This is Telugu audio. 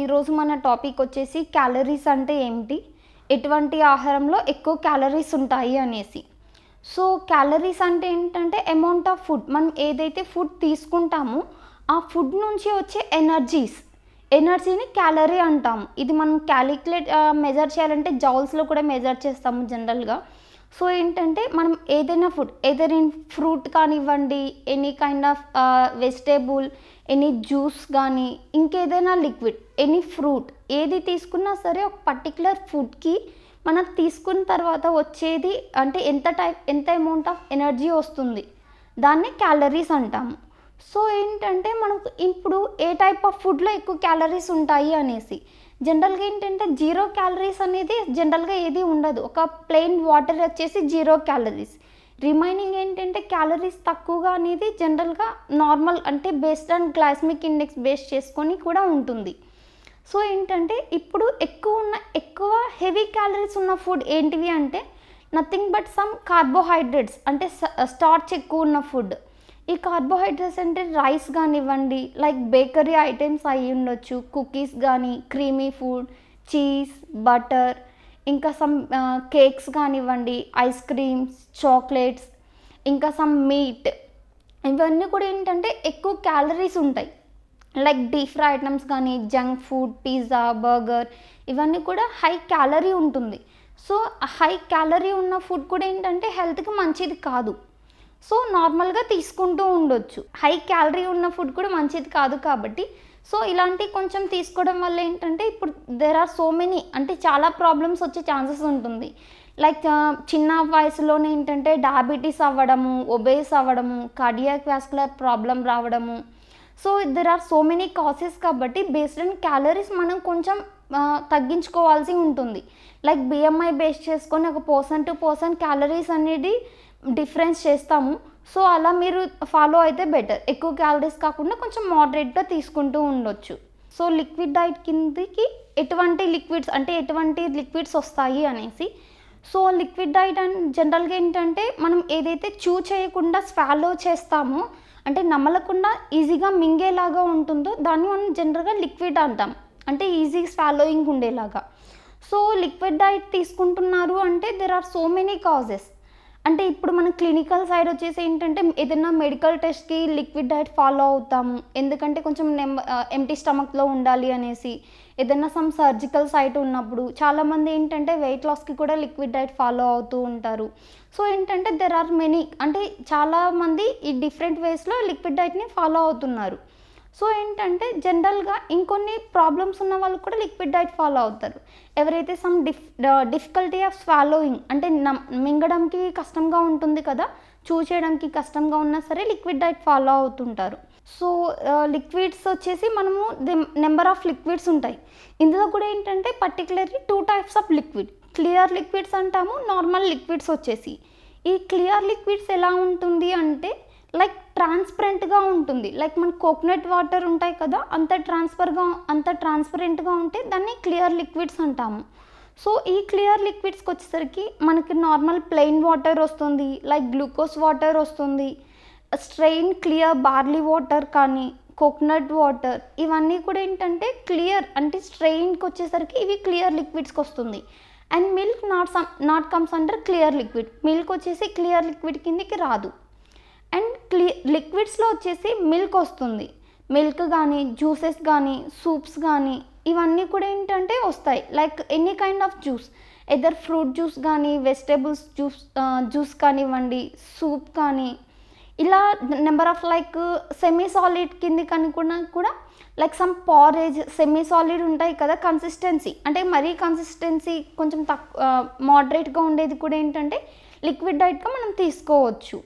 ఈరోజు మన టాపిక్ వచ్చేసి క్యాలరీస్ అంటే ఏమిటి, ఎటువంటి ఆహారంలో ఎక్కువ క్యాలరీస్ ఉంటాయి అనేసి. సో క్యాలరీస్ అంటే ఏంటంటే అమౌంట్ ఆఫ్ ఫుడ్, మనం ఏదైతే ఫుడ్ తీసుకుంటామో ఆ ఫుడ్ నుంచి వచ్చే ఎనర్జీని క్యాలరీ అంటాము. ఇది మనం మెజర్ చేయాలంటే జౌల్స్లో కూడా మెజర్ చేస్తాము జనరల్గా. సో ఏంటంటే మనం ఏదైనా ఫుడ్ ఎదర్ ఇన్ ఫ్రూట్ కానివ్వండి, any kind of vegetable, any juice కానీ, ఇంకేదైనా లిక్విడ్, ఎనీ ఫ్రూట్ ఏది తీసుకున్నా సరే ఒక పర్టికులర్ ఫుడ్కి మనం తీసుకున్న తర్వాత వచ్చేది అంటే ఎంత అమౌంట్ ఆఫ్ ఎనర్జీ వస్తుంది, దాన్ని క్యాలరీస్ అంటాము. సో ఏంటంటే మనకు ఇప్పుడు ఏ టైప్ ఆఫ్ ఫుడ్లో ఎక్కువ క్యాలరీస్ ఉంటాయి అనేసి, జనరల్గా ఏంటంటే 0 క్యాలరీస్ అనేది జనరల్గా ఏది ఉండదు. ఒక ప్లెయిన్ వాటర్ వచ్చేసి 0 క్యాలరీస్, రిమైనింగ్ ఏంటంటే క్యాలరీస్ తక్కువగా అనేది జనరల్గా నార్మల్ అంటే based on glycemic index base చేసుకొని కూడా ఉంటుంది. సో ఏంటంటే ఇప్పుడు ఎక్కువ హెవీ క్యాలరీస్ ఉన్న ఫుడ్ ఏంటివి అంటే నథింగ్ బట్ సమ్ కార్బోహైడ్రేట్స్, అంటే స్టార్చ్ ఎక్కువ ఉన్న ఫుడ్. ఈ కార్బోహైడ్రేట్స్ అంటే రైస్ కానివ్వండి, లైక్ బేకరీ ఐటమ్స్ అయి ఉండొచ్చు, కుకీస్ కానీ, క్రీమీ ఫుడ్, చీజ్, బటర్, ఇంకా సమ్ కేక్స్ కానివ్వండి, ఐస్ క్రీమ్స్, చాక్లెట్స్, ఇంకా సమ్ మీట్, ఇవన్నీ కూడా ఏంటంటే ఎక్కువ క్యాలరీస్ ఉంటాయి. లైక్ డీప్ ఫ్రై ఐటమ్స్ కానీ, జంక్ ఫుడ్, పిజ్జా, బర్గర్, ఇవన్నీ కూడా హై క్యాలరీ ఉంటుంది. సో హై క్యాలరీ ఉన్న ఫుడ్ కూడా ఏంటంటే హెల్త్కి మంచిది కాదు. సో నార్మల్గా తీసుకుంటూ ఉండొచ్చు. హై క్యాలరీ ఉన్న ఫుడ్ కూడా మంచిది కాదు కాబట్టి సో ఇలాంటి కొంచెం తీసుకోవడం వల్ల ఏంటంటే ఇప్పుడు దేర్ ఆర్ సో మెనీ, అంటే చాలా ప్రాబ్లమ్స్ వచ్చే ఛాన్సెస్ ఉంటుంది. లైక్ చిన్న వయసులోనే ఏంటంటే డయాబెటీస్ అవ్వడము, ఒబేస్ అవ్వడము, కార్డియాక్ వాస్కులర్ ప్రాబ్లం రావడము. So there are so many cases కాబట్టి బేస్డ్ ఆన్ క్యాలరీస్ మనం కొంచెం తగ్గించుకోవాల్సి ఉంటుంది. లైక్ బిఎంఐ బేస్ చేసుకొని ఒక పర్సన్ టు పర్సన్ క్యాలరీస్ అనేది డిఫరెన్స్ చేస్తాము. సో అలా మీరు ఫాలో అయితే బెటర్. ఎక్కువ క్యాలరీస్ కాకుండా కొంచెం మోడరేట్గా తీసుకుంటూ ఉండొచ్చు. సో లిక్విడ్ డైట్ కిందకి ఎటువంటి లిక్విడ్స్ వస్తాయి అనేసి. సో లిక్విడ్ డైట్ అండ్ జనరల్గా ఏంటంటే మనం ఏదైతే చూ చేయకుండా స్వాలో చేస్తామో, అంటే నమలకుండా ఈజీగా మింగేలాగా ఉంటుందో దాన్ని మనం జనరల్గా లిక్విడ్ అంటాం, అంటే ఈజీ స్వాలోయింగ్ ఉండేలాగా. సో లిక్విడ్ డైట్ తీసుకుంటున్నారు అంటే there are so many causes. అంటే ఇప్పుడు మనం క్లినికల్ సైడ్ వచ్చేసి ఏంటంటే ఏదైనా మెడికల్ టెస్ట్కి లిక్విడ్ డైట్ ఫాలో అవుతాము, ఎందుకంటే కొంచెం ఎంటీ స్టమక్లో ఉండాలి అనేసి. ఏదైనా సమ్ సర్జికల్ సైట్ ఉన్నప్పుడు చాలామంది ఏంటంటే వెయిట్ లాస్కి కూడా లిక్విడ్ డైట్ ఫాలో అవుతూ ఉంటారు. సో ఏంటంటే దెర్ ఆర్ మెనీ, అంటే చాలామంది ఈ డిఫరెంట్ వేస్లో లిక్విడ్ డైట్ని ఫాలో అవుతున్నారు. సో ఏంటంటే జనరల్గా ఇంకొన్ని ప్రాబ్లమ్స్ ఉన్న వాళ్ళు కూడా లిక్విడ్ డైట్ ఫాలో అవుతారు. ఎవరైతే సమ్ డిఫికల్టీ ఆఫ్ స్వాలోయింగ్, అంటే మింగడానికి కష్టంగా ఉంటుంది కదా, చేయడానికి కష్టంగా ఉన్నా సరే లిక్విడ్ డైట్ ఫాలో అవుతుంటారు. సో లిక్విడ్స్ వచ్చేసి మనము నెంబర్ ఆఫ్ లిక్విడ్స్ ఉంటాయి. ఇందులో కూడా ఏంటంటే particularly 2 types of liquid, clear liquids అంటాము, నార్మల్ లిక్విడ్స్ వచ్చేసి. ఈ క్లియర్ లిక్విడ్స్ ఎలా ఉంటుంది అంటే లైక్ ట్రాన్స్పరెంట్గా ఉంటుంది. లైక్ మన కోకోనట్ వాటర్ ఉంటాయి కదా, అంత ట్రాన్స్పరెంట్గా ఉంటే దాన్ని క్లియర్ లిక్విడ్స్ అంటాము. సో ఈ క్లియర్ లిక్విడ్స్కి వచ్చేసరికి మనకి నార్మల్ ప్లెయిన్ వాటర్ వస్తుంది, లైక్ గ్లూకోజ్ వాటర్ వస్తుంది, స్ట్రెయిన్ క్లియర్ బార్లీ వాటర్ కానీ, కోకోనట్ వాటర్, ఇవన్నీ కూడా ఏంటంటే క్లియర్, అంటే స్ట్రెయిన్కి వచ్చేసరికి ఇవి క్లియర్ లిక్విడ్స్కి వస్తుంది. And milk not comes under clear liquid. Milk వచ్చేసి క్లియర్ లిక్విడ్ కిందకి రాదు. అండ్ లిక్విడ్స్లో వచ్చేసి మిల్క్ వస్తుంది. మిల్క్ కానీ, జ్యూసెస్ కానీ, సూప్స్ కానీ, ఇవన్నీ కూడా ఏంటంటే వస్తాయి. Like any kind of juice, either fruit juice కానీ, వెజిటేబుల్స్ జ్యూస్ కానివ్వండి, సూప్ కానీ, ఇలా number of like semi solid కింది కూడా like some porridge, semi solid ఉంటాయి కదా కన్సిస్టెన్సీ, అంటే మరీ కన్సిస్టెన్సీ కొంచెం మోడరేట్గా ఉండేది కూడా ఏంటంటే లిక్విడ్ డైట్గా మనం తీసుకోవచ్చు.